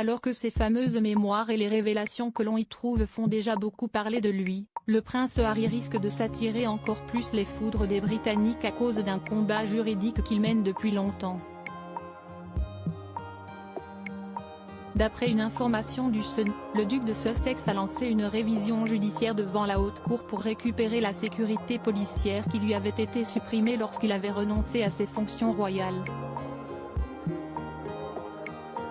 Alors que ses fameuses mémoires et les révélations que l'on y trouve font déjà beaucoup parler de lui, le prince Harry risque de s'attirer encore plus les foudres des Britanniques à cause d'un combat juridique qu'il mène depuis longtemps. D'après une information du Sun, le duc de Sussex a lancé une révision judiciaire devant la haute cour pour récupérer la sécurité policière qui lui avait été supprimée lorsqu'il avait renoncé à ses fonctions royales.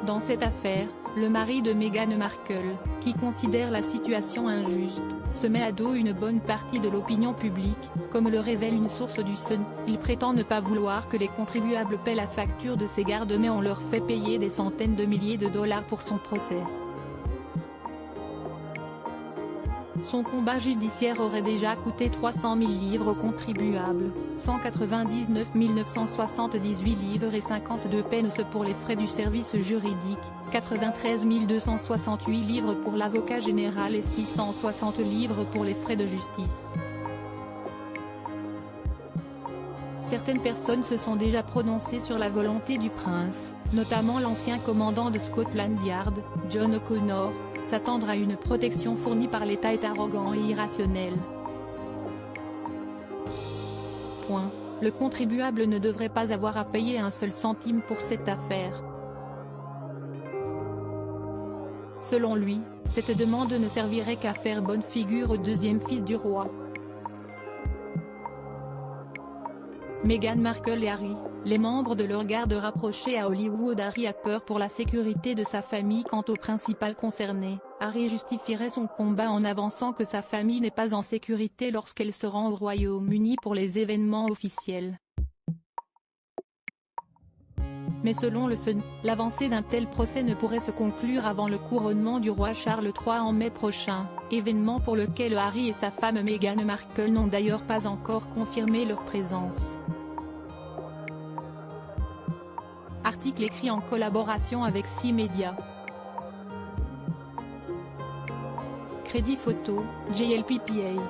Dans cette affaire, le mari de Meghan Markle, qui considère la situation injuste, se met à dos une bonne partie de l'opinion publique, comme le révèle une source du Sun. Il prétend ne pas vouloir que les contribuables paient la facture de ses gardes, mais on leur fait payer des centaines de milliers de dollars pour son procès. Son combat judiciaire aurait déjà coûté 300 000 livres aux contribuables, 199 978 livres et 52 pence pour les frais du service juridique, 93 268 livres pour l'avocat général et 660 livres pour les frais de justice. Certaines personnes se sont déjà prononcées sur la volonté du prince, notamment l'ancien commandant de Scotland Yard, John O'Connor. S'attendre à une protection fournie par l'État est arrogant et irrationnel. Le contribuable ne devrait pas avoir à payer un seul centime pour cette affaire. Selon lui, cette demande ne servirait qu'à faire bonne figure au deuxième fils du roi. Meghan Markle et Harry, les membres de leur garde rapprochée à Hollywood. Harry a peur pour la sécurité de sa famille. Quant au principal concerné, Harry justifierait son combat en avançant que sa famille n'est pas en sécurité lorsqu'elle se rend au Royaume-Uni pour les événements officiels. Mais selon le Sun, l'avancée d'un tel procès ne pourrait se conclure avant le couronnement du roi Charles III en mai prochain, événement pour lequel Harry et sa femme Meghan Markle n'ont d'ailleurs pas encore confirmé leur présence. Article écrit en collaboration avec 6 médias. Crédit photo, JLPPA.